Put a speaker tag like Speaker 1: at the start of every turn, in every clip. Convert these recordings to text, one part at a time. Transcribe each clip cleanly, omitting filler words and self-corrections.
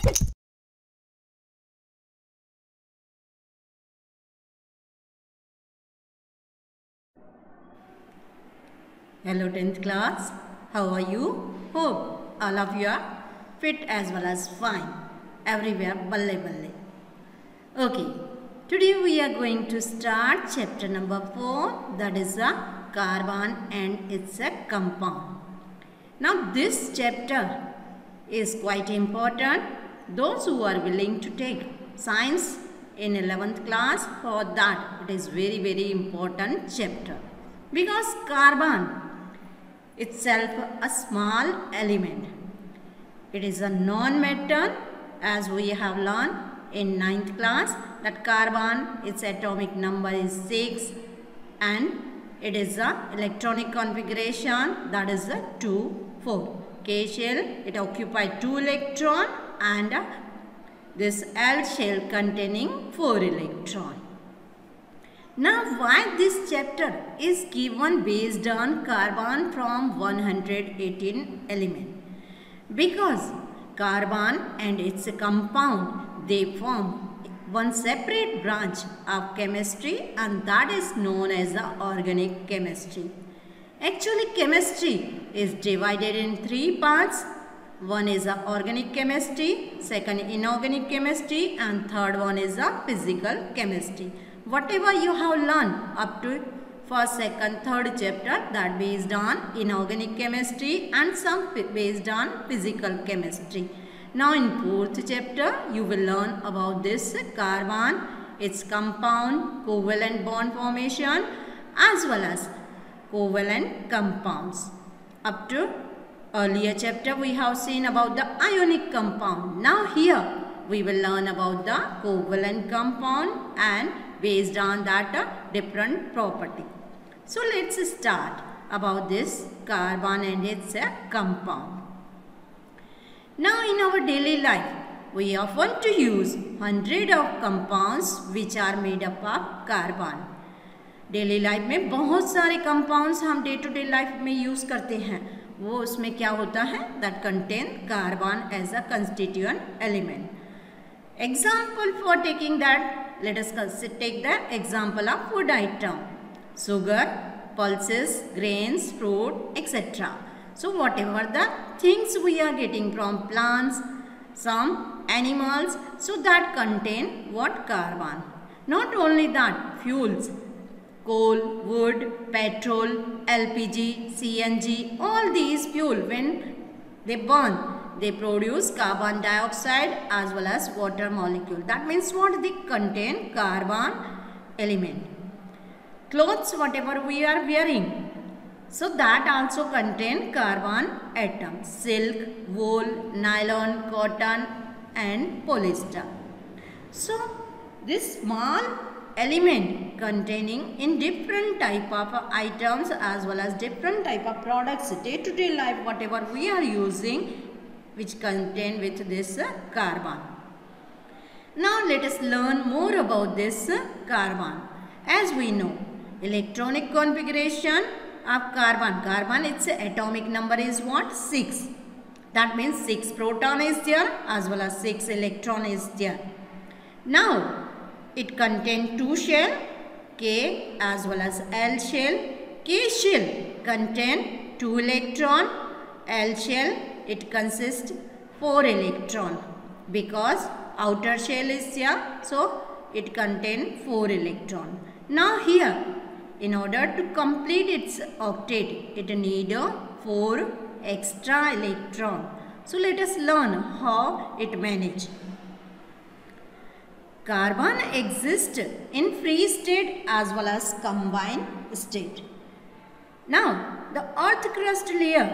Speaker 1: Hello 10th class, how are you? Hope all of you are fit as well as fine. Everywhere balle balle. Okay, today we are going to start chapter number 4, that is a carbon and its a compound. Now this chapter is quite important. Those who are willing to take science in 11th class, for that it is very important chapter. Because carbon itself a small element. It is a non-metal, as we have learned in 9th class that carbon, its atomic number is 6 and it is a electronic configuration, that is a 2, 4. K shell, it occupies 2 electron and this L shell containing 4 electron. Now why this chapter is given based on carbon from 118 element? Because carbon and its compound, they form one separate branch of chemistry, and that is known as the organic chemistry. Actually chemistry is divided in 3 parts. One is the organic chemistry, second inorganic chemistry, and third one is the physical chemistry. Whatever you have learned up to first, second, third chapter, that based on inorganic chemistry and some based on physical chemistry. Now in fourth chapter, you will learn about this carbon, its compound, covalent bond formation, as well as covalent compounds. Up to earlier chapter, we have seen about the ionic compound. Now here, we will learn about the covalent compound and based on that different property. So let's start about this carbon and its compound. Now in our daily life, we often to use hundred of compounds which are made up of carbon. Daily life में बहुत सारे compounds हम day to day life में use करते हैं. वो उसमें क्या होता है? That contain carbon as a constituent element. Example for taking that, let us take the example of food item. Sugar, pulses, grains, fruit, etc. So whatever the things we are getting from plants, some animals, so that contain what? Carbon. Not only that, fuels, coal, wood, petrol, LPG, CNG, all these fuel, when they burn, they produce carbon dioxide as well as water molecule. That means what? They contain carbon element. Clothes, whatever we are wearing, so that also contain carbon atoms. Silk, wool, nylon, cotton and polyester. So this small element containing in different type of items as well as different type of products, day to day life, whatever we are using, which contain with this carbon. Now let us learn more about this carbon. As we know, electronic configuration of carbon. Carbon, its atomic number is what? 6. That means 6 proton is there as well as 6 electron is there. Now it contains 2 shell, K as well as L shell. K shell contain 2 electron, L shell it consists 4 electron, because outer shell is there, so it contains 4 electron. Now here, in order to complete its octet, it need 4 extra electron. So let us learn how it manage. Carbon exists in free state as well as combined state. Now the earth crust layer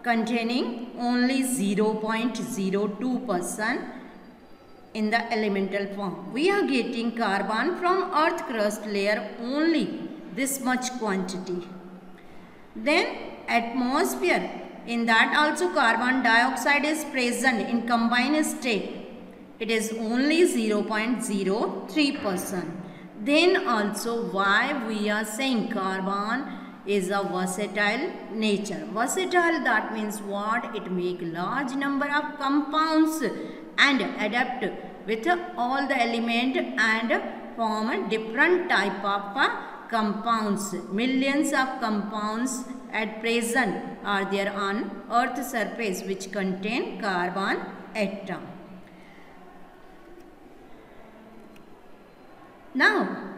Speaker 1: containing only 0.02% in the elemental form. We are getting carbon from earth crust layer only this much quantity. Then atmosphere, in that also carbon dioxide is present in combined state. It is only 0.03%. Then also why we are saying carbon is a versatile nature. Versatile, that means what? It make large number of compounds and adapt with all the element and form a different type of compounds. Millions of compounds at present are there on Earth's surface which contain carbon atom. Now,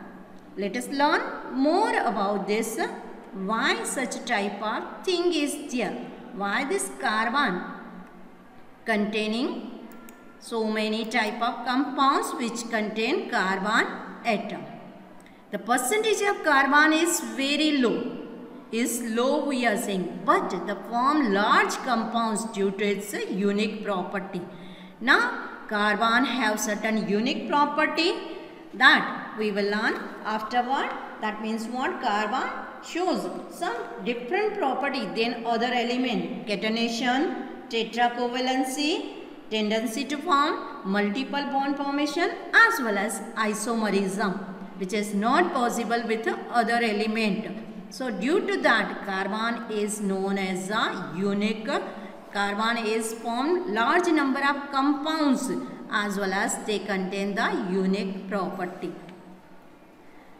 Speaker 1: let us learn more about this. Why such type of thing is there? Why this carbon containing so many type of compounds which contain carbon atom? The percentage of carbon is very low. Is low we are saying, but they form large compounds due to its unique property. Now, carbon have certain unique property that we will learn afterward. That means what? Carbon shows some different property than other element. Catenation, tetracovalency, tendency to form multiple bond formation as well as isomerism, which is not possible with other element. So due to that, carbon is known as a unique. Carbon is formed large number of compounds as well as they contain the unique property.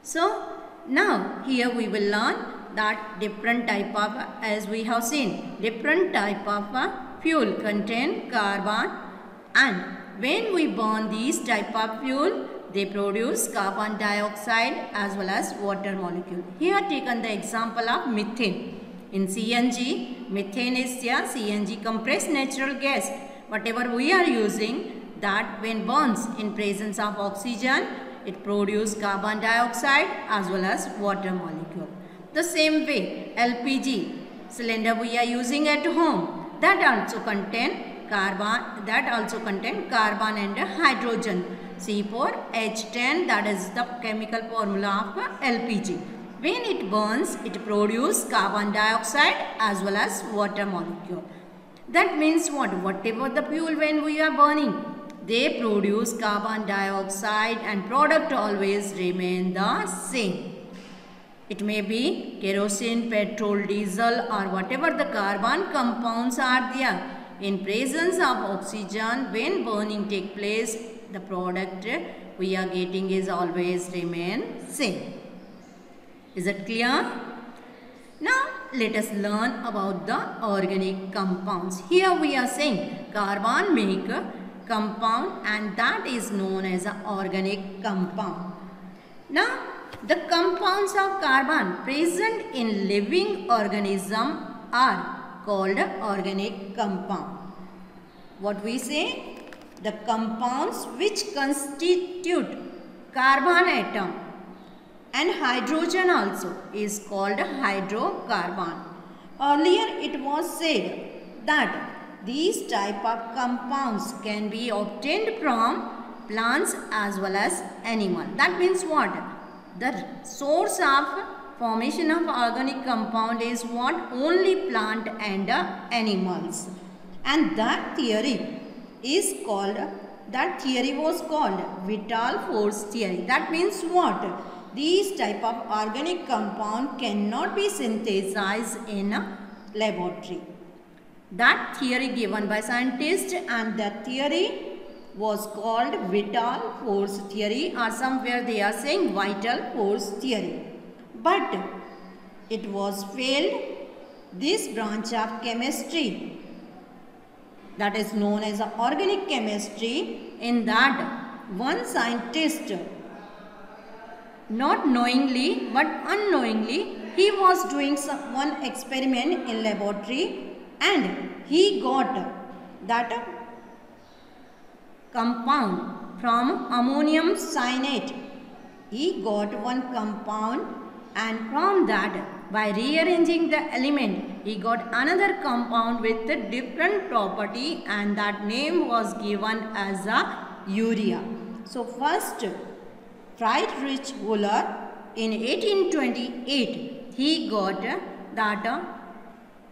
Speaker 1: So now here we will learn that different type of, as we have seen, different type of fuel contain carbon, and when we burn these type of fuel, they produce carbon dioxide as well as water molecule. Here taken the example of methane. In CNG, methane is a CNG, compressed natural gas. Whatever we are using, that when burns in presence of oxygen, it produces carbon dioxide as well as water molecule. The same way, LPG cylinder we are using at home, that also contain carbon, and hydrogen. C4H10, that is the chemical formula of LPG. When it burns, it produces carbon dioxide as well as water molecule. That means what? Whatever the fuel when we are burning, they produce carbon dioxide and product always remain the same. It may be kerosene, petrol, diesel or whatever the carbon compounds are there. In presence of oxygen, when burning take place, the product we are getting is always remain same. Is it clear? Now let us learn about the organic compounds. Here we are saying carbon make a compound and that is known as an organic compound. Now the compounds of carbon present in living organism are called organic compound. What we say? The compounds which constitute carbon atom and hydrogen also is called hydrocarbon. Earlier it was said that these type of compounds can be obtained from plants as well as animals. That means what? The source of formation of organic compound is what? Only plant and animals. And that theory is called, that theory was called vital force theory. That means what? These type of organic compound cannot be synthesized in a laboratory. That theory given by scientists, and that theory was called vital force theory, or somewhere they are saying vital force theory. But it was failed. This branch of chemistry, that is known as organic chemistry, in that one scientist, not knowingly but unknowingly, he was doing one experiment in laboratory and he got that compound from ammonium cyanate. He got one compound, and from that, by rearranging the element, he got another compound with a different property, and that name was given as a urea. So first, Friedrich Wöhler in 1828, he got that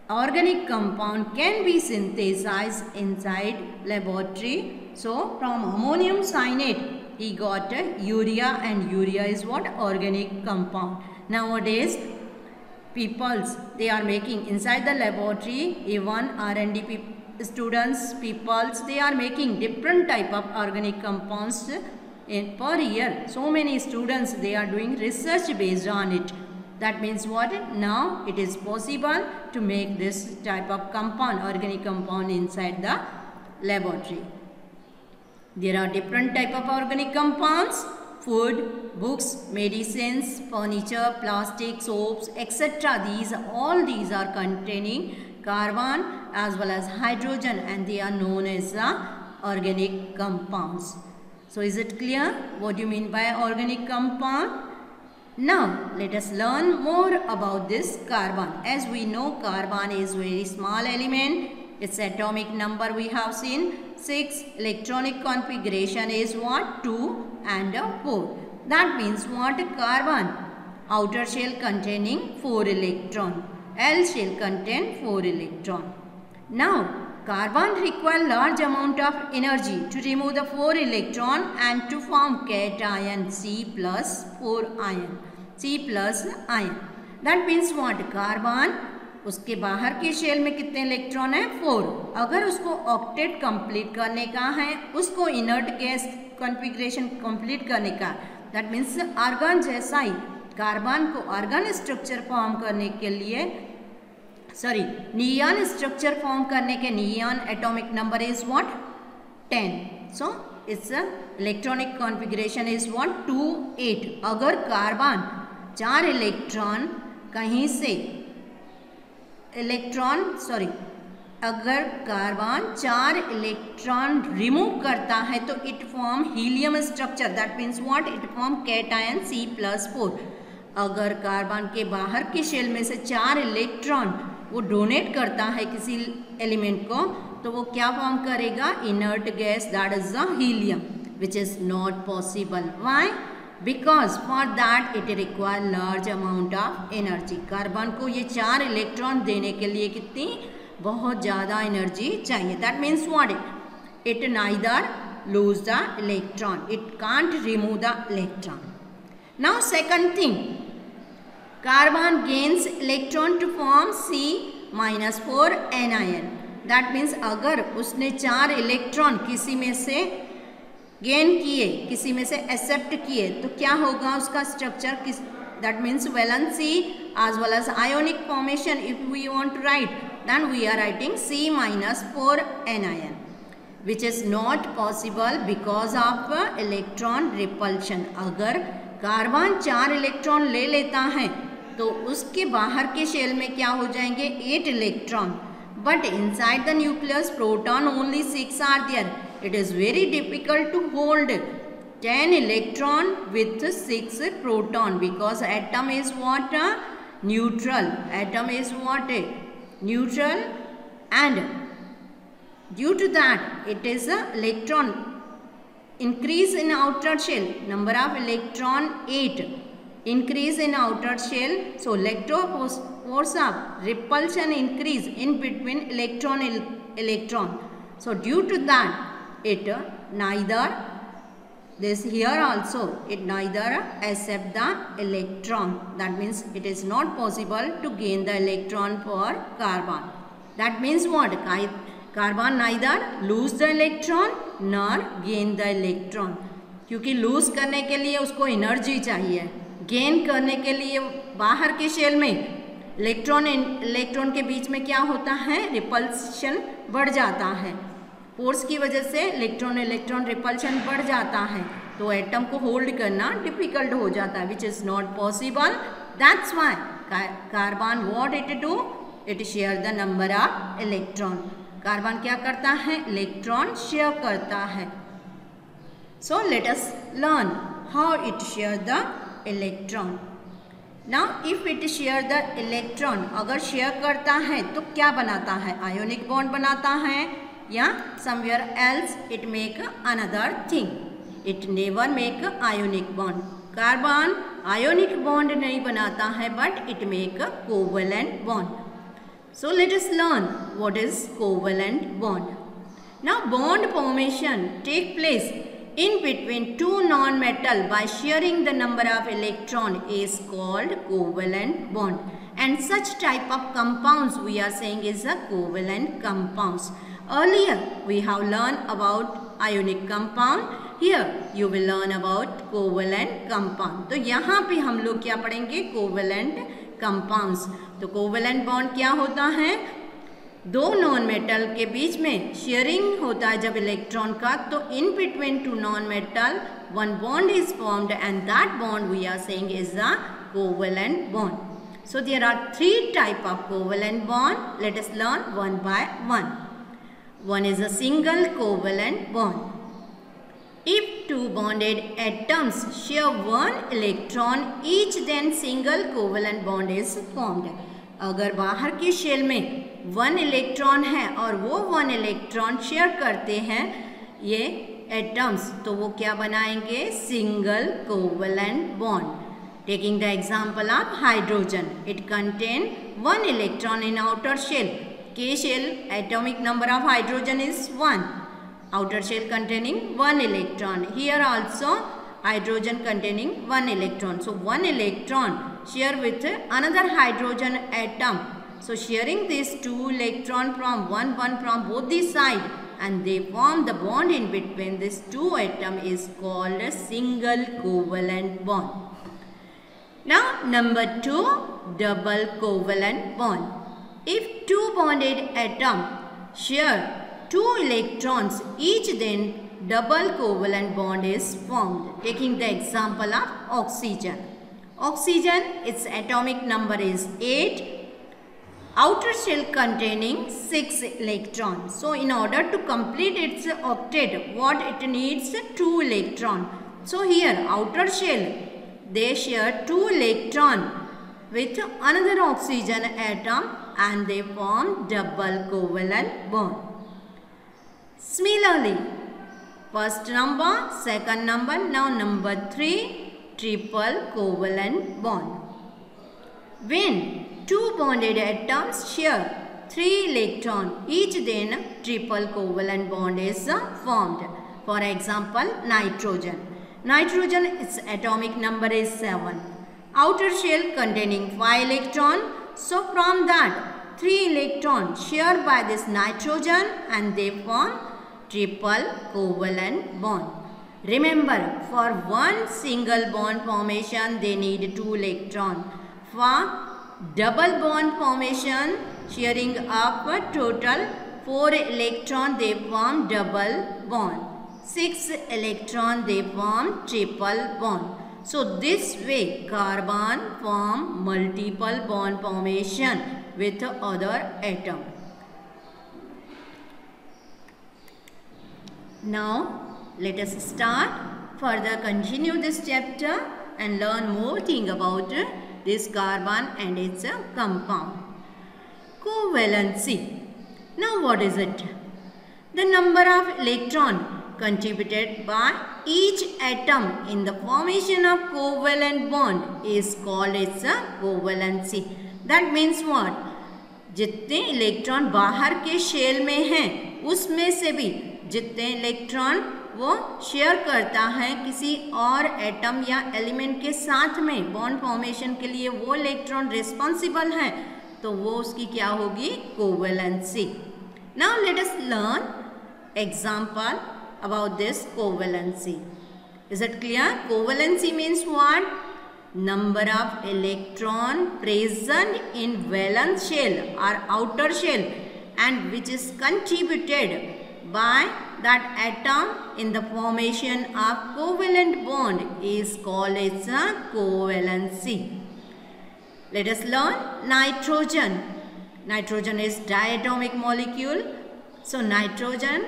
Speaker 1: organic compound can be synthesized inside laboratory. So from ammonium cyanate, he got urea, and urea is what? Organic compound. Nowadays, peoples, they are making inside the laboratory, even R&D students, peoples, they are making different type of organic compounds per year. So many students, they are doing research based on it. That means what? Now it is possible to make this type of compound, organic compound inside the laboratory. There are different type of organic compounds: food, books, medicines, furniture, plastic, soaps, etc. All these are containing carbon as well as hydrogen, and they are known as the organic compounds. So is it clear what do you mean by organic compound? Now let us learn more about this carbon. As we know, carbon is very small element. Its atomic number we have seen 6. Electronic configuration is what? 2 and 4. That means what? Carbon outer shell containing 4 electron. L shell contain 4 electron. Now carbon require large amount of energy to remove the 4 electron and to form cation C plus 4 ion. C plus ion. That means what? Carbon उसके बाहर के shell में कितने electron है? 4. अगर उसको octet complete करने का है, उसको इनर्ट गैस कॉन्फ़िगरेशन कंप्लीट करने का, दैट मीन्स आर्गन जैसा ही कार्बन को आर्गन स्ट्रक्चर फॉर्म करने के लिए नियॉन स्ट्रक्चर फॉर्म करने के neon atomic number is what? 10. So it's electronic configuration is what? 2 8. अगर कार्बन 4 इलेक्ट्रॉन कहीं से अगर कार्बन 4 इलेक्ट्रॉन रिमूव करता है तो it form helium structure. That means what? It form cation C plus 4. अगर कार्बन के बाहर के शेल में से 4 इलेक्ट्रॉन वो डोनेट करता है किसी एलिमेंट को, तो वो क्या फॉर्म करेगा? Inert gas, that is the helium, which is not possible. Why? Because for that it require large amount of energy. Carbon को ये 4 इलेक्ट्रॉन देने के लिए कितनी बहुत ज़्यादा एनर्जी चाहिए. That means what? It neither lose the electron, it can't remove the electron. Now second thing, carbon gains electron to form C minus 4 anion. दैट मीन्स अगर उसने 4 इलेक्ट्रॉन किसी में से गेन किए, किसी में से एक्सेप्ट किए, तो क्या होगा उसका स्ट्रक्चर? किस that means valency as well as ionic formation. If we want to write, then we are writing C minus 4 anion, which is not possible because of electron repulsion. अगर कार्बन 4 इलेक्ट्रॉन ले लेता है तो उसके बाहर के shell में क्या हो जाएंगे? 8 electron. But inside the nucleus proton only 6 are there. It is very difficult to hold 10 electron with 6 proton because atom is what? Neutral. Atom is what? Neutral, and due to that it is a electron increase in outer shell. Number of electron 8. Increase in outer shell. So electroforce of repulsion increase in between electron. So due to that it neither, this here also it neither accept the electron. That means it is not possible to gain the electron for carbon. That means what? Carbon neither lose the electron nor gain the electron. क्योंकि loose करने के लिए उसको energy चाहिए, gain करने के लिए बाहर के शेल में इलेक्ट्रॉन के बीच में क्या होता है? रिपल्शन बढ़ जाता है. फोर्स की वजह से इलेक्ट्रॉन रिपल्शन बढ़ जाता है, तो एटम को होल्ड करना डिफिकल्ट हो जाता है, which is not possible. That's why carbon what it do? It share the number of electron. Carbon क्या करता है? इलेक्ट्रॉन शेयर करता है. So let us learn how it share the electron. Now if it share the electron, अगर share करता है तो क्या बनाता है? आयोनिक बॉन्ड बनाता है, या somewhere else it make another thing. It never make ionic bond. Carbon ionic bond नहीं बनाता है, but it make a covalent bond. So let us learn what is covalent bond. Now bond formation take place in between two non-metal by sharing the number of electron is called covalent bond. And such type of compounds we are saying is a covalent compounds. Earlier we have learned about ionic compound. Here you will learn about covalent compound. तो यहाँ पे हम लोग क्या पढ़ेंगे? Covalent compounds. तो covalent bond क्या होता है? दो नॉन मेटल के बीच में शेयरिंग होता है जब इलेक्ट्रॉन का, तो in between two non metal one bond is formed and that bond we are saying is a covalent bond. So there are three type of covalent bond. Let us learn one by one. One is a single covalent bond. If two bonded atoms share one electron each, then single covalent bond is formed. अगर बाहर के shell में one electron है और वो one electron share करते हैं ये एटम्स, तो वो क्या बनाएंगे? Single covalent bond. Taking the example of hydrogen, it contain one electron in outer shell. K shell atomic number of hydrogen is 1. Outer shell containing one electron. Here also hydrogen containing one electron. So one electron share with another hydrogen atom. So sharing these two electron from one from both the side, and they form the bond in between these two atom is called a single covalent bond. Now number 2, double covalent bond. If two bonded atoms share two electrons each, then double covalent bond is formed. Taking the example of oxygen. Oxygen, its atomic number is 8. Outer shell containing 6 electrons. So in order to complete its octet, what it needs? 2 electrons. So here outer shell, they share 2 electrons with another oxygen atom and they form double covalent bond. Similarly, first number, second number, now number 3, triple covalent bond. When two bonded atoms share 3 electrons each, then triple covalent bond is formed. For example, nitrogen. Nitrogen, its atomic number is 7. Outer shell containing 5 electrons. So from that 3 electrons shared by this nitrogen and they form triple covalent bond. Remember, for one single bond formation they need 2 electrons. For double bond formation sharing up total 4 electrons, they form double bond. 6 electron they form triple bond. So this way carbon form multiple bond formation with other atom. Now let us start further continue this chapter and learn more thing about this carbon and its compound. Covalency. Now what is it? The number of electron contributed by each atom in the formation of covalent bond is called its covalency. That means what? जितने electron बाहर के shell में हैं उसमें से भी जितने electron वो शेयर करता है किसी और एटम या एलिमेंट के साथ में बॉन्ड फॉर्मेशन के लिए, वो इलेक्ट्रॉन रिस्पॉन्सिबल है, तो वो उसकी क्या होगी? Covalency. Now let us learn example about this covalency. Is it clear? Covalency means what? Number of electron present in valence shell or outer shell and which is contributed by that atom in the formation of covalent bond is called as a covalency. Let us learn nitrogen. Nitrogen is diatomic molecule. So nitrogen,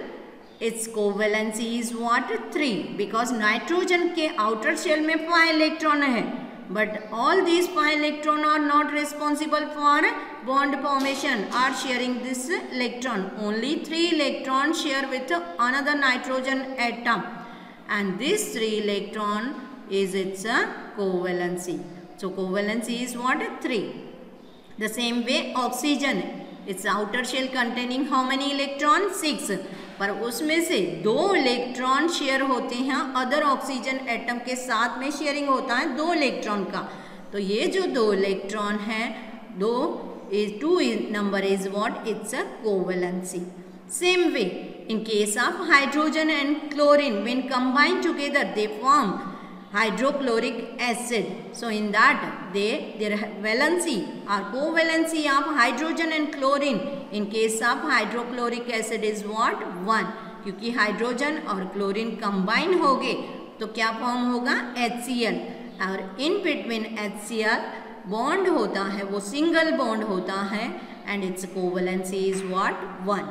Speaker 1: its covalency is what? 3, because nitrogen के outer shell में 5 electron है, but all these 5 electron are not responsible for bond formation or sharing this electron. Only 3 electrons share with another nitrogen atom, and this 3 electron is its covalency. So covalency is what? 3. The same way oxygen, its outer shell containing how many electrons? 6. पर उसमें से 2 electron share होते हैं other oxygen atom के साथ में, sharing होता है 2 इलेक्ट्रॉन का. तो ये जो 2 इलेक्ट्रॉन है, 2 is 2 number is what? It's a covalency. Same way, in case of hydrogen and chlorine, when combined together, they form hydrochloric acid. So in that, their valency or covalency of hydrogen and chlorine in case of hydrochloric acid is what? 1. क्योंकि hydrogen और chlorine combine हो गए तो क्या form होगा? HCl. और in between HCl bond होता है, वो सिंगल बॉन्ड होता है and it's covalency is what? 1.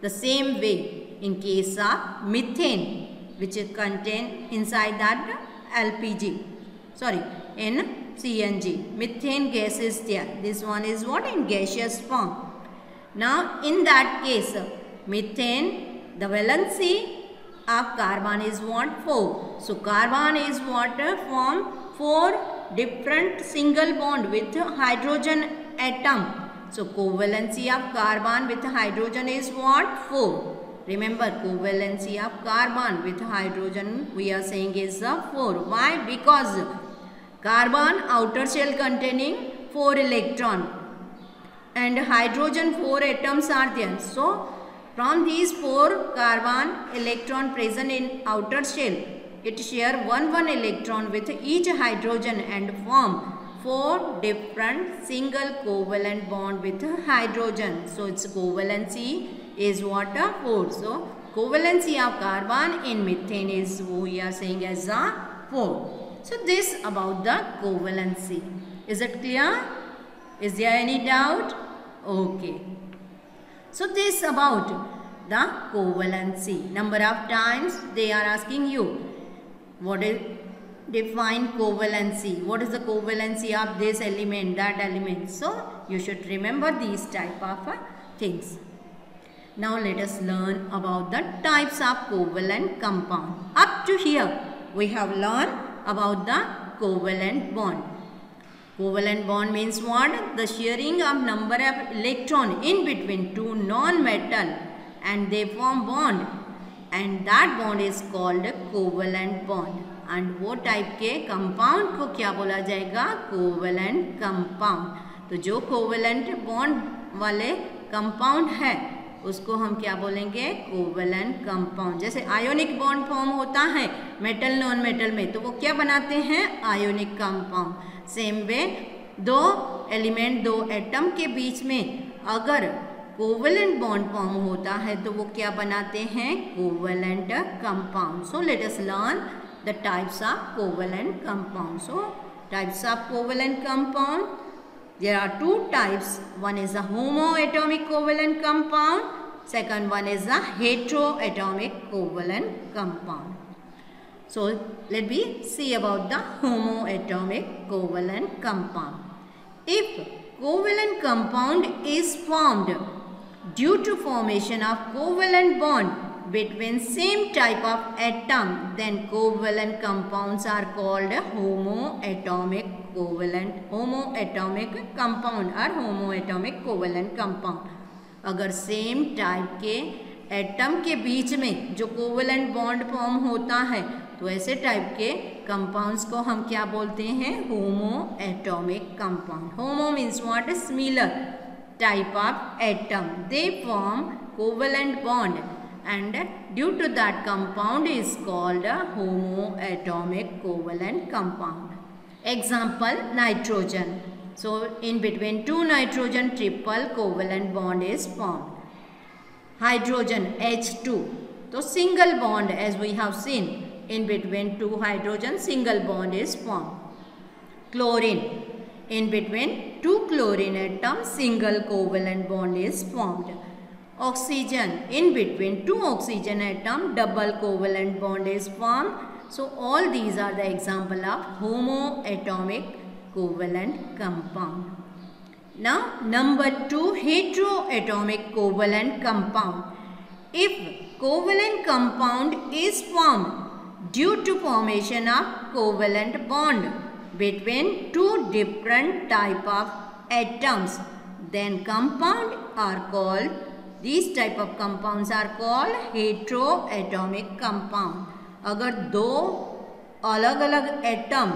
Speaker 1: The same way in case of methane which is contained inside that LPG, sorry, in CNG, methane gas is there. This one is what? In gaseous form. Now in that case, methane, the valency of carbon is what? 4. So carbon is what? Form 4 different single bond with hydrogen atom. So covalency of carbon with hydrogen is what? 4. Remember, covalency of carbon with hydrogen we are saying is 4. Why? Because carbon outer shell containing 4 electron and hydrogen 4 atoms are there. So from these 4 carbon electron present in outer shell, it share one electron with each hydrogen and form 4 different single covalent bond with hydrogen. So its covalency is what? 4. So covalency of carbon in methane is, we are saying as 4. So this about the covalency. Is it clear? Is there any doubt? Okay. So this about the covalency. Number of times they are asking you, what is define covalency? What is the covalency of this element, that element? So you should remember these type of things. Now let us learn about the types of covalent compound. Up to here we have learned about the covalent bond. Covalent bond means what? The sharing of number of electron in between two non-metal and they form bond, and that bond is called covalent bond. And वो type के compound को क्या बोला जाएगा? Covalent compound. तो जो covalent bond वाले compound है उसको हम क्या बोलेंगे? Covalent compound. जैसे आयोनिक बॉन्ड फॉर्म होता है मेटल नॉन मेटल में, तो वो क्या बनाते हैं? Ionic compound. सेम वे दो एलिमेंट, दो एटम के बीच में अगर कोवेलेंट बॉन्ड फॉर्म होता है तो वो क्या बनाते हैं? Covalent compound. So let us learn the types of covalent compound. So types of covalent compound, there are 2 types. One is a homoatomic covalent compound, second one is a heteroatomic covalent compound. So let me see about the homoatomic covalent compound. If covalent compound is formed due to formation of covalent bond between same type of atom, then covalent compounds are called homoatomic compound or homoatomic covalent compound. अगर same type के atom के बीच में जो covalent bond form होता है तो ऐसे टाइप के कंपाउंड्स को हम क्या बोलते हैं? Homoatomic compound. Homo means what? Similar type of atom. They form covalent bond and due to that compound is called a homoatomic covalent compound. Example, nitrogen. So in between two nitrogen triple covalent bond is formed. Hydrogen H2. So single bond, as we have seen, in between two hydrogen single bond is formed. Chlorine. In between two chlorine atoms single covalent bond is formed. Oxygen, in between two oxygen atom double covalent bond is formed. So all these are the example of homoatomic covalent compound. Now number 2, heteroatomic covalent compound. If covalent compound is formed due to formation of covalent bond between two different type of atoms, then compound are called, these type of compounds are called heteroatomic compound. अगर दो अलग अलग atom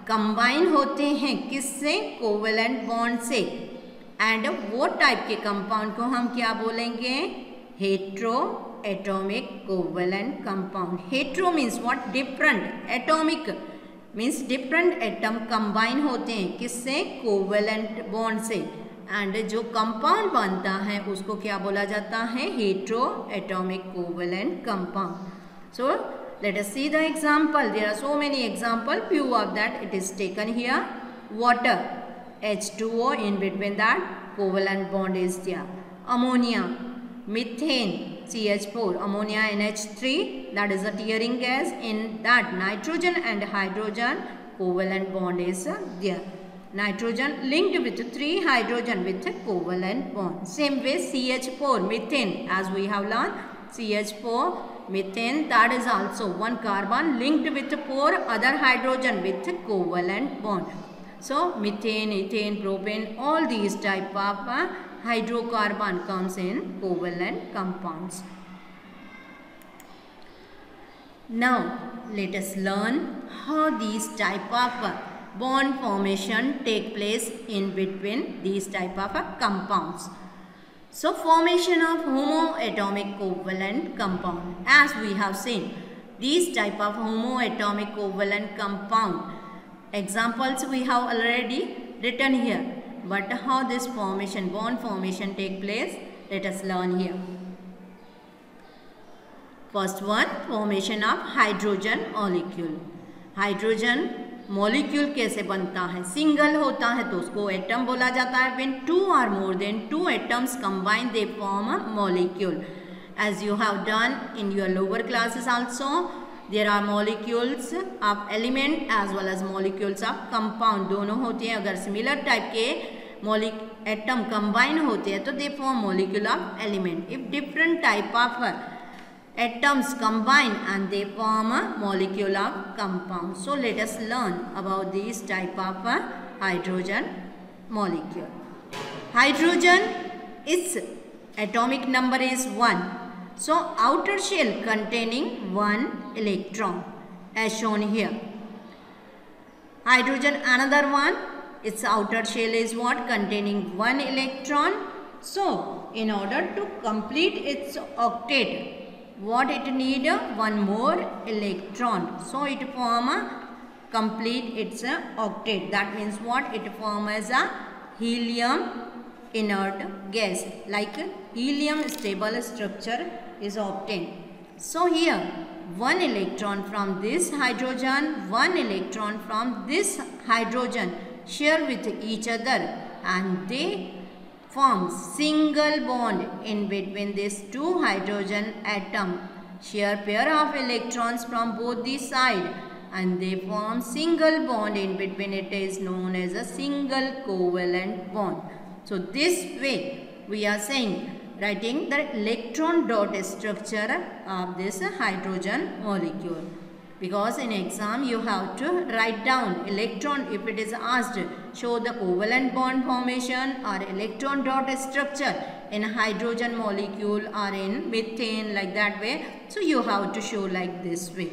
Speaker 1: combine होते हैं किससे? Covalent bond से, and वो type के कंपाउंड को हम क्या बोलेंगे? heteroatomic covalent compound. Hetero means what? Different. Atomic means different atom combine होते हैं किससे? कोवेलेंट बॉन्ड से. एंड जो कंपाउंड बनता है उसको क्या बोला जाता है? हेटेरोएटॉमिक covalent compound. So let us see the example. There are so many examples. Few of that it is taken here. Water, H2O, in between that covalent bond is there. Ammonia, methane, CH4, ammonia NH3, that is a tearing gas. In that nitrogen and hydrogen covalent bond is there. Nitrogen linked with 3 hydrogen with a covalent bond. Same way CH4, methane, as we have learned, CH4 methane, that is also one carbon linked with 4 other hydrogen with a covalent bond. So methane, ethane, propane, all these type of hydrocarbon comes in covalent compounds. Now let us learn how these type of bond formation take place in between these type of compounds. So formation of homoatomic covalent compound. As we have seen, these type of homoatomic covalent compound examples we have already written here. But how this formation, bond formation take place, let us learn here. First one, formation of hydrogen molecule. Hydrogen molecule कैसे बनता है? Single होता है तो उसको atom बोला जाता है. When 2 or more than 2 atoms combine they form a molecule. As you have done in your lower classes also, there are molecules of element as well as molecules of compound. दोनों होते हैं. अगर similar type के atom combine होते हैं तो they form molecule of element. If different type of atoms combine and they form a molecule of compound. So let us learn about these type of hydrogen molecule. Hydrogen, its atomic number is 1. So outer shell containing 1 electron as shown here. Hydrogen, another one, its outer shell is what? Containing 1 electron. So in order to complete its octet, what it need? 1 more electron. So it form a complete its octet. That means what? It form as a helium inert gas. Like helium stable structure is obtained. So here 1 electron from this hydrogen, 1 electron from this hydrogen share with each other and they form single bond in between these 2 hydrogen atom. Share pair of electrons from both the side and they form single bond in between. It is known as a single covalent bond. So this way we are saying, writing the electron dot structure of this hydrogen molecule. Because in exam you have to write down electron. If it is asked, show the covalent bond formation or electron dot structure in hydrogen molecule or in methane, like that way. So you have to show like this way.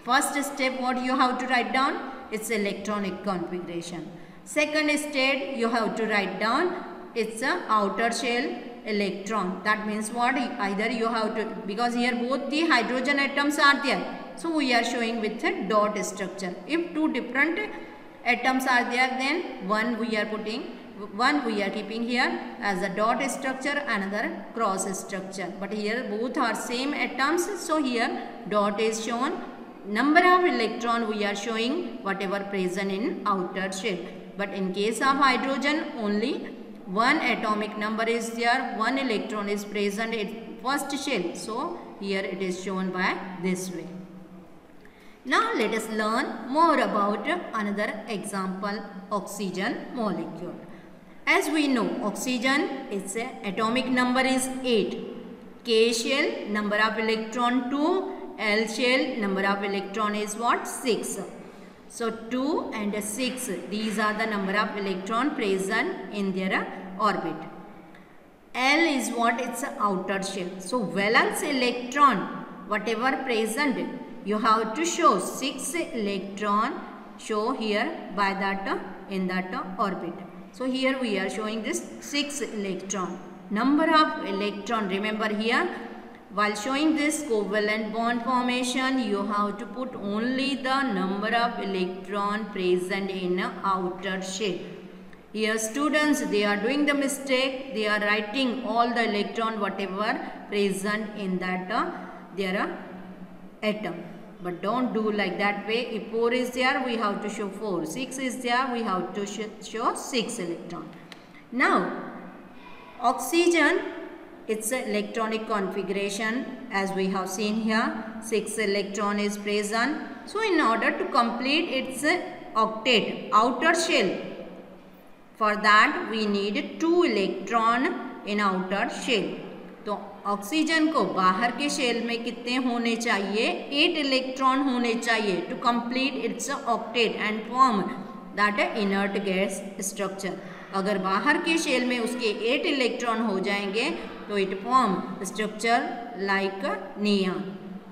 Speaker 1: First step, what you have to write down? It's electronic configuration. Second step, you have to write down it's a outer shell electron. That means what? Either you have to, because here both the hydrogen atoms are there. So we are showing with a dot structure. If 2 different atoms are there, then one we are keeping here as a dot structure, another cross structure. But here both are same atoms. So here dot is shown. Number of electron we are showing whatever present in outer shell. But in case of hydrogen, only 1 atomic number is there. 1 electron is present in first shell. So here it is shown by this way. Now let us learn more about another example, oxygen molecule. As we know, oxygen, its atomic number is 8. K shell, number of electron 2. L shell, number of electron is what? 6. So 2 and 6, these are the number of electron present in their orbit. L is what? It's outer shell. So valence electron, whatever present, you have to show 6 electron, show here by that in that orbit. So here we are showing this 6 electron. Number of electron, remember here While showing this covalent bond formation, you have to put only the number of electron present in an outer shell. Here students, they are doing the mistake. They are writing all the electron whatever present in that their atom. But don't do like that way. If 4 is there, we have to show 4. 6 is there, we have to show 6 electron. Now, oxygen, its electronic configuration as we have seen here, 6 electron is present. So in order to complete its octet, outer shell, for that we need 2 electron in outer shell. तो oxygen को बाहर के shell में कितने होने चाहिए? 8 electron होने चाहिए to complete its octet and form that inert gas structure. अगर बाहर के शेल में उसके 8 इलेक्ट्रॉन हो जाएंगे तो it form structure like neon.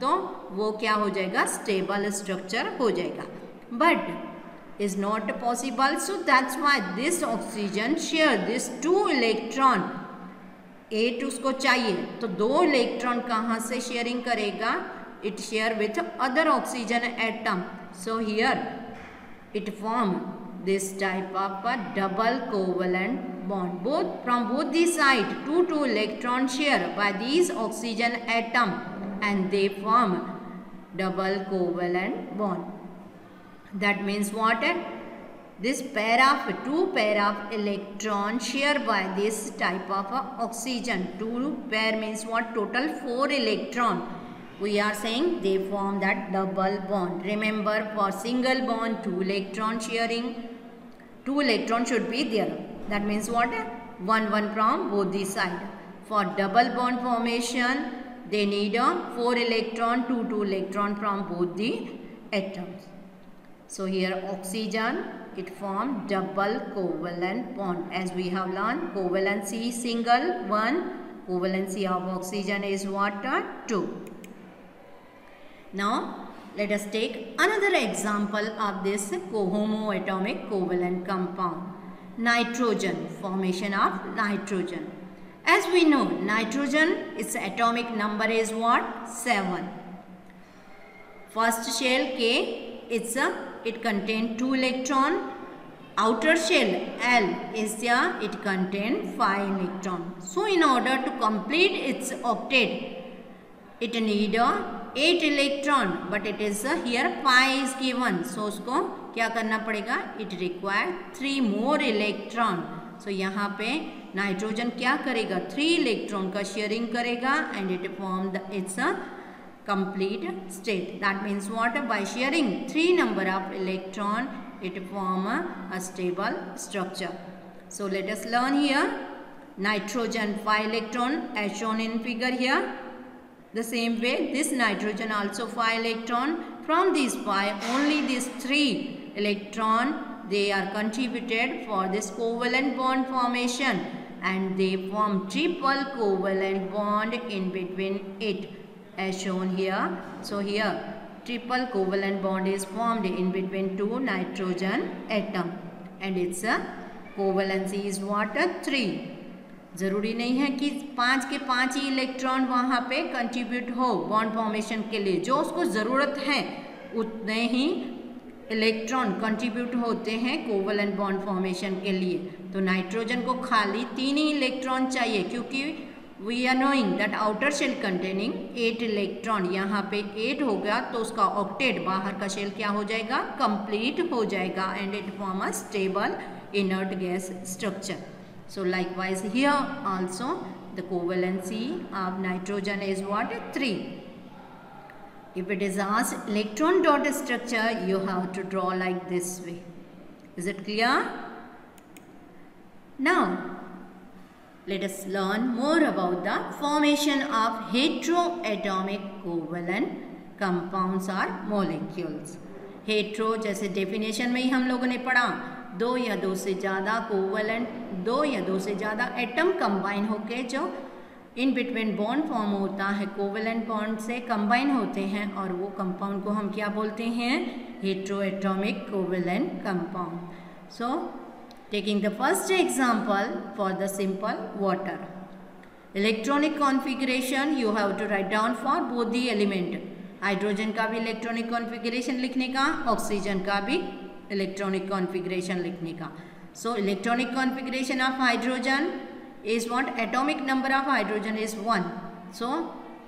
Speaker 1: तो वो क्या हो जाएगा? स्टेबल स्ट्रक्चर हो जाएगा. But is not possible, so that's why this oxygen share this 2 electron. 8 उसको चाहिए तो 2 इलेक्ट्रॉन कहाँ से शेयरिंग करेगा? It share with other oxygen atom. So here it form this type of a double covalent bond. From both the side, 2 electron share by these oxygen atom and they form double covalent bond. That means what? This two pair of electron share by this type of oxygen. 2 pair means what? Total 4 electron. We are saying they form that double bond. Remember, for single bond 2 electron sharing, 2 electron should be there. That means what? 1 from both the side. For double bond formation, they need a 4 electron, 2 electron from both the atoms. So here oxygen, it forms double covalent bond. As we have learned, covalency single 1, covalency of oxygen is what? 2. Now let us take another example of this homoatomic covalent compound. Nitrogen, formation of nitrogen. As we know, nitrogen, its atomic number is what? 7. First shell K, it contains 2 electron. Outer shell L is there, it contains 5 electron. So in order to complete its octet, it need 8 electron, but it is here 5 is given. So उसको क्या करना पड़ेगा? It require 3 more electron. So यहाँ पे nitrogen क्या करेगा? 3 electron का sharing करेगा and it form its a complete state. That means what? By sharing 3 number of electron, it form a stable structure. So let us learn here. Nitrogen 5 electron as shown in figure here. The same way, this nitrogen also 5 electron. From these 5, only these 3 electron, they are contributed for this covalent bond formation and they form triple covalent bond in between it as shown here. So here triple covalent bond is formed in between 2 nitrogen atom and its covalency is what? 3. ज़रूरी नहीं है कि 5 के 5 ही electron वहाँ पे contribute हो bond formation के लिए. जो उसको ज़रूरत है उतने ही इलेक्ट्रॉन कंट्रीब्यूट होते हैं कोवलेंट बॉन्ड फॉर्मेशन के लिए. तो नाइट्रोजन को खाली 3 ही इलेक्ट्रॉन चाहिए क्योंकि we are knowing that outer shell containing 8 electron. यहाँ पे 8 होगा तो उसका ऑक्टेट बाहर का शेल क्या हो जाएगा? कंप्लीट हो जाएगा and it form a stable inert gas structure. So likewise here also the covalency of nitrogen is what? 3. If it is asked electron dot structure, you have to draw like this way. Is it clear? Now let us learn more about the formation of heteroatomic covalent compounds or molecules. Hetero जैसे definition में ही हम लोगों ने पढ़ा, 2 या 2 से ज़्यादा covalent, 2 या 2 से ज़्यादा एटम कंबाइन होके जो इन बिटवीन बॉन्ड फॉर्म होता है, कोवलेंट बॉन्ड से कंबाइन होते हैं और वो कंपाउंड को हम क्या बोलते हैं? Heteroatomic covalent compound. So taking the first example for the simple water. Electronic configuration you have to write down for both the element, hydrogen का भी इलेक्ट्रॉनिक कॉन्फ़िगरेशन लिखने का, ऑक्सीजन का भी इलेक्ट्रॉनिक कॉन्फ़िगरेशन लिखने का. So electronic configuration of hydrogen is what? Atomic number of hydrogen is 1. So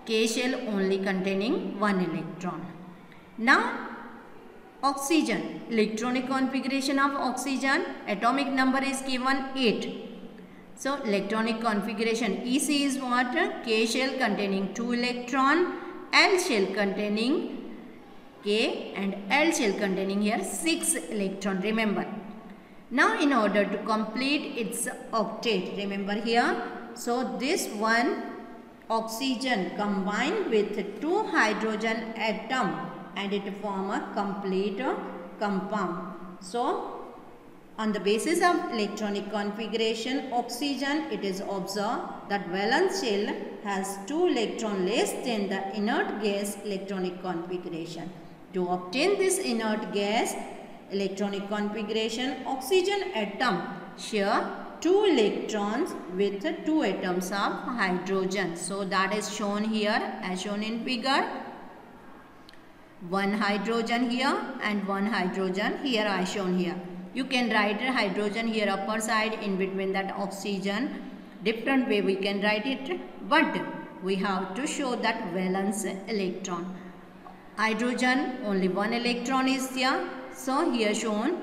Speaker 1: K shell only containing 1 electron. Now oxygen, electronic configuration of oxygen, atomic number is given 8. So electronic configuration EC is what? K shell containing 2 electron, L shell containing K and L shell containing here 6 electron. Remember. Now in order to complete its octet, remember here, so this one oxygen combined with 2 hydrogen atom and it form a complete compound. So on the basis of electronic configuration oxygen, it is observed that valence shell has 2 electron less than the inert gas electronic configuration. To obtain this inert gas electronic configuration, oxygen atom share 2 electrons with 2 atoms of hydrogen. So that is shown here as shown in figure. 1 hydrogen here and 1 hydrogen here I shown here. You can write hydrogen here upper side, in between that oxygen. Different way we can write it, but we have to show that valence electron. Hydrogen only 1 electron is there. So here shown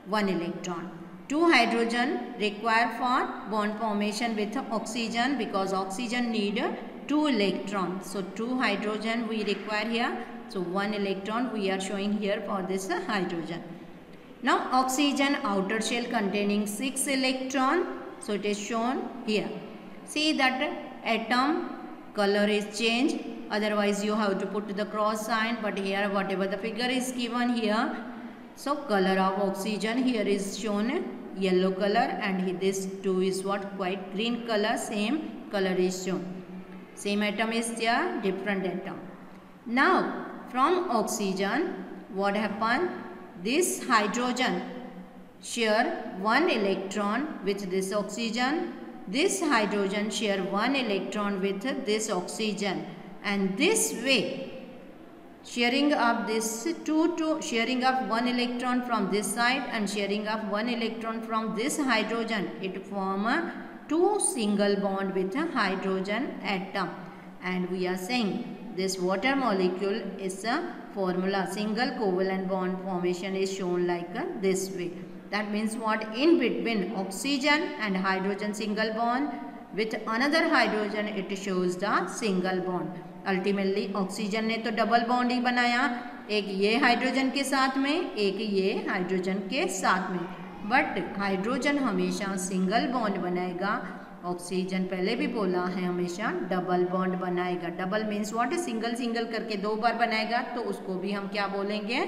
Speaker 1: 1 electron. 2 hydrogen required for bond formation with oxygen, because oxygen need 2 electrons. So 2 hydrogen we require here. So 1 electron we are showing here for this hydrogen. Now oxygen outer shell containing 6 electron. So it is shown here. See that atom color is changed. Otherwise you have to put the cross sign, but here whatever the figure is given here. So color of oxygen here is shown yellow color, and this too is what? Quite green color. Same color is shown. Same atom is there, different atom. Now from oxygen what happened? This hydrogen share 1 electron with this oxygen. This hydrogen share 1 electron with this oxygen, and this way sharing of this sharing of 1 electron from this side and sharing of 1 electron from this hydrogen, it form a 2 single bond with a hydrogen atom. And we are saying this water molecule is a formula, single covalent bond formation is shown like this way. That means what? In between oxygen and hydrogen single bond, with another hydrogen it shows the single bond. Ultimately oxygen ने तो double bond ही बनाया, एक ये hydrogen के साथ में, एक ये हाइड्रोजन के साथ में, बट हाइड्रोजन हमेशा सिंगल बॉन्ड बनाएगा, ऑक्सीजन पहले भी बोला है हमेशा डबल बॉन्ड बनाएगा. Double means what? Single single करके 2 बार बनाएगा, तो उसको भी हम क्या बोलेंगे?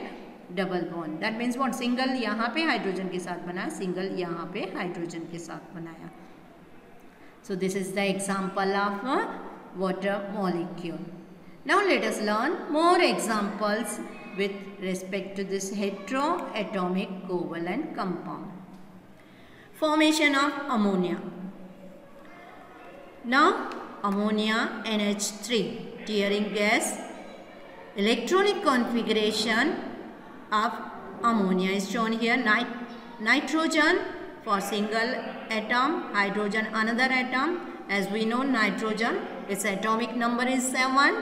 Speaker 1: Double bond. That means what? Single यहाँ पे हाइड्रोजन के साथ बनाया, सिंगल यहाँ पे हाइड्रोजन के साथ बनाया. So this is the example of water molecule. Now let us learn more examples with respect to this heteroatomic covalent compound. Formation of ammonia. Now ammonia NH3 tearing gas. Electronic configuration of ammonia is shown here. Nitrogen for single atom, hydrogen another atom. As we know, nitrogen, its atomic number is 7.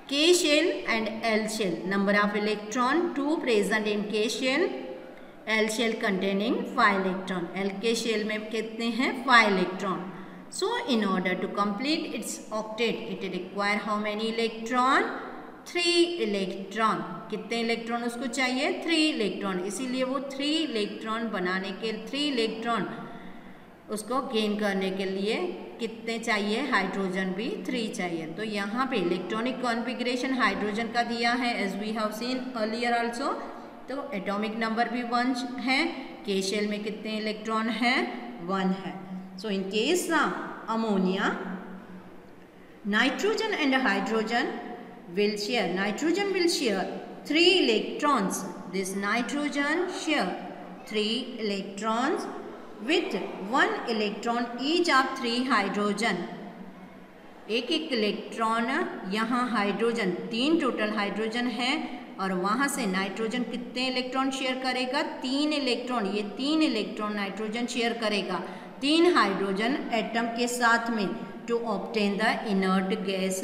Speaker 1: K shell and L shell, number of electron 2 present in K shell, L shell containing 5 electron. L के shell में कितने हैं? 5 electron. So in order to complete its octet, it require how many electron? 3 electron. कितने electron उसको चाहिए? 3 electron. इसीलिए वो 3 electron बनाने के 3 इलेक्ट्रॉन उसको गेन करने के लिए कितने चाहिए? हाइड्रोजन भी 3 चाहिए. तो यहाँ पे इलेक्ट्रॉनिक कॉन्फ़िगरेशन हाइड्रोजन का दिया है, as we have seen earlier also. तो एटॉमिक नंबर भी 1 है. के शेल में कितने इलेक्ट्रॉन हैं? 1 है. So in case of ammonia, nitrogen and hydrogen will share. Nitrogen will share 3 electrons. This nitrogen share 3 electrons with 1 electron each of 3 hydrogen. एक एक इलेक्ट्रॉन, यहाँ हाइड्रोजन 3 टोटल हाइड्रोजन है और वहाँ से नाइट्रोजन कितने इलेक्ट्रॉन शेयर करेगा? 3 इलेक्ट्रॉन। ये 3 इलेक्ट्रॉन नाइट्रोजन शेयर करेगा 3 हाइड्रोजन एटम के साथ में to obtain the inert gas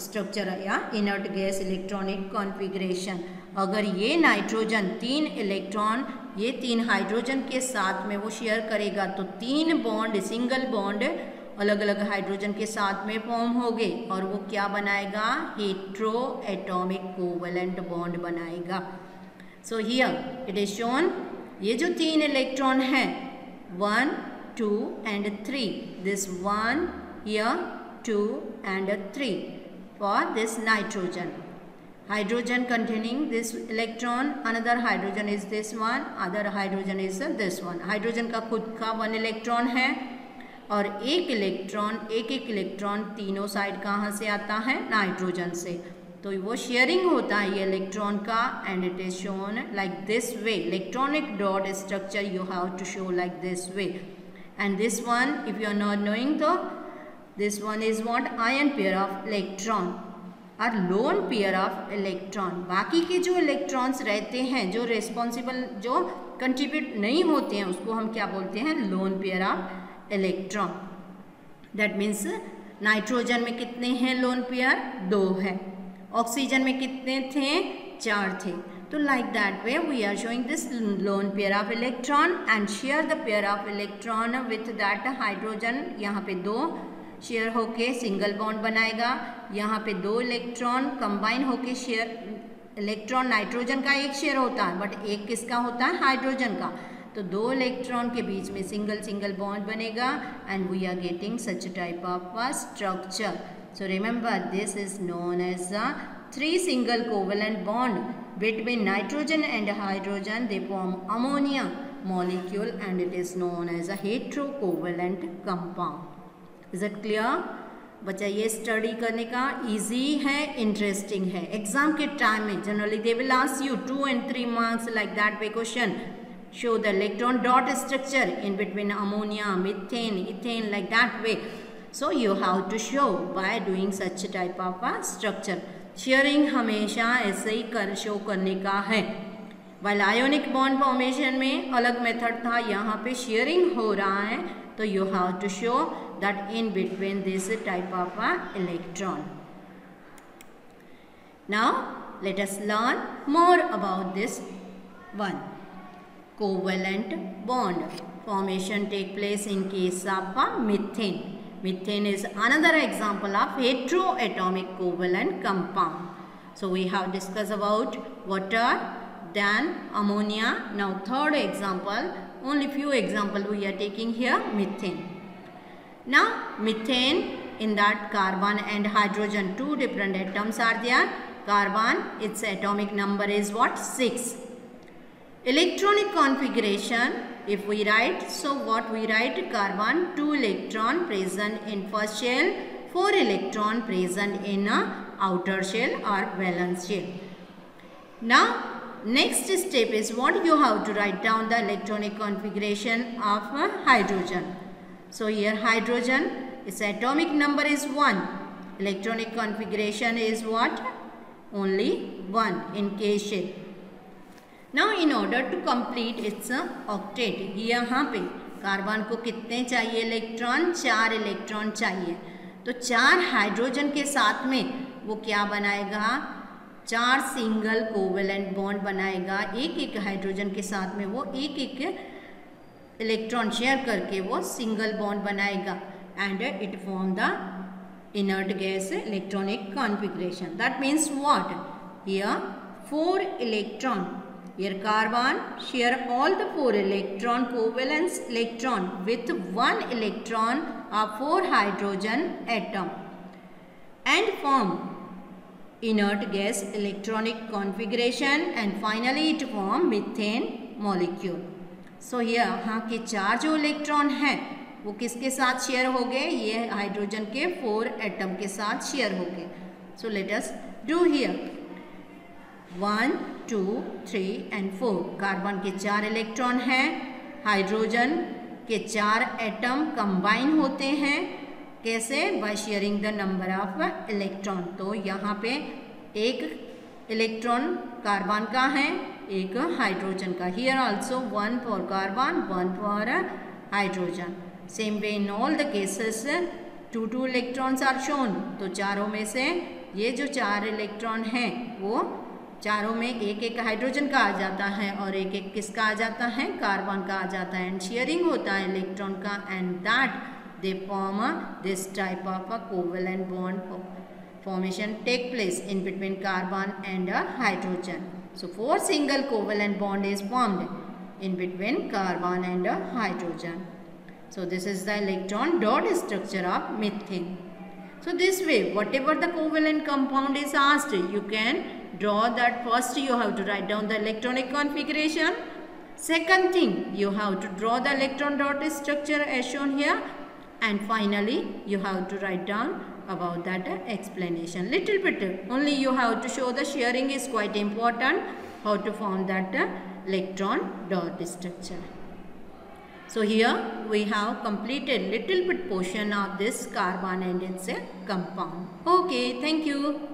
Speaker 1: structure या इनर्ट गैस इलेक्ट्रॉनिक कॉन्फ़िगरेशन। अगर ये नाइट्रोजन 3 इलेक्ट्रॉन ये 3 हाइड्रोजन के साथ में वो शेयर करेगा तो 3 बॉन्ड, सिंगल बॉन्ड अलग अलग हाइड्रोजन के साथ में फॉर्म हो गए और वो क्या बनाएगा? हेट्रो एटॉमिक कोवेलेंट बॉन्ड बनाएगा। So here it is shown, ये जो 3 इलेक्ट्रॉन है 1, 2 and 3, this 1 here, 2 and 3 for this nitrogen. Hydrogen containing this electron, another hydrogen is this one, other hydrogen is this one. Hydrogen का खुद का 1 electron है और एक इलेक्ट्रॉन तीनों साइड कहाँ से आता है? नाइट्रोजन से। तो वो शेयरिंग होता है ये इलेक्ट्रॉन का and it is shown like this way. Electronic dot structure you have to show like this way. And this one if you are not knowing तो this one is what? Ion pair of electron और lone pair of electron. बाकी के जो electrons रहते हैं जो responsible, जो contribute नहीं होते हैं, उसको हम क्या बोलते हैं? Loan pair of electron. That means nitrogen में कितने हैं लोन पेयर? 2 है। ऑक्सीजन में कितने थे? 4 थे। तो like that way we are showing this lone pair of electron and share the pair of electron with that hydrogen. यहाँ पे 2 शेयर होके सिंगल बॉन्ड बनाएगा, यहाँ पे 2 इलेक्ट्रॉन कंबाइन होके शेयर, इलेक्ट्रॉन नाइट्रोजन का एक शेयर होता है बट एक किसका होता है? हाइड्रोजन का। तो 2 इलेक्ट्रॉन के बीच में सिंगल बॉन्ड बनेगा and we are getting such type of structure. So remember this is known as 3 single covalent bond between nitrogen and hydrogen. They form ammonia molecule and it is known as a hetero covalent compound. Is it clear? बच्चा ये study करने का easy है, interesting है। Exam के time में generally they will ask you 2 and 3 marks like that way question. Show the electron dot structure in between ammonia, methane, ethane like that way. So you have to show by doing such type of a structure. Sharing हमेशा ऐसे ही show करने का है। While ionic bond formation में अलग method था, यहाँ पे शेयरिंग हो रहा है तो you have to show that in between this type of a electron. Now let us learn more about this one. Covalent bond formation take place in case of methane. Methane is another example of heteroatomic covalent compound. So we have discussed about water, then ammonia. Now third example, only few example we are taking here, methane. Now methane, in that carbon and hydrogen, 2 different atoms are there. Carbon, its atomic number is what? 6. Electronic configuration, if we write, so what we write? Carbon 2 electron present in first shell, 4 electron present in outer shell or valence shell. Now next step is what? You have to write down the electronic configuration of hydrogen. So here hydrogen, its atomic number is 1. Electronic configuration is what? Only 1 in K shell. Now in order to complete its octet, यहाँ पे carbon को कितने चाहिए electron? 4 electron चाहिए। तो 4 hydrogen के साथ में वो क्या बनाएगा? 4 सिंगल कोवेलेंट बॉन्ड बनाएगा। एक हाइड्रोजन के साथ में वो एक इलेक्ट्रॉन शेयर करके वो सिंगल बॉन्ड बनाएगा and it form the inert gas electronic configuration. That means what? Here 4 electron. Here carbon share all the 4 electron covalence electron with 1 electron of 4 hydrogen atom and form inert gas electronic configuration and finally it form methane molecule. So here यहाँ के 4 जो electron हैं वो किसके साथ share हो गए? ये हाइड्रोजन के 4 एटम के साथ शेयर हो गए। So let us do here 1, 2, 3 and 4। Carbon के 4 इलेक्ट्रॉन हैं, हाइड्रोजन के 4 एटम कंबाइन होते हैं कैसे? By sharing the number of electron. तो यहाँ पे एक इलेक्ट्रॉन कार्बन का है, एक हाइड्रोजन का। Here also 1 for carbon, 1 for hydrogen. Same way in all the cases 2 electrons are shown. तो चारों में से ये जो 4 इलेक्ट्रॉन हैं वो चारों में एक एक हाइड्रोजन का आ जाता है और एक एक किसका आ जाता है? कार्बन का आ जाता है। एंड शेयरिंग होता है इलेक्ट्रॉन का, and that they form this type of a covalent bond formation take place in between carbon and a hydrogen. So 4 single covalent bond is formed in between carbon and a hydrogen. So this is the electron dot structure of methane. So this way, whatever the covalent compound is asked, you can draw that. First you have to write down the electronic configuration. Second thing, you have to draw the electron dot structure as shown here. And finally, you have to write down about that explanation. Little bit only you have to show the shearing is quite important, how to form that electron dot structure. So here we have completed little bit portion of this carbon and its compound. Okay, thank you.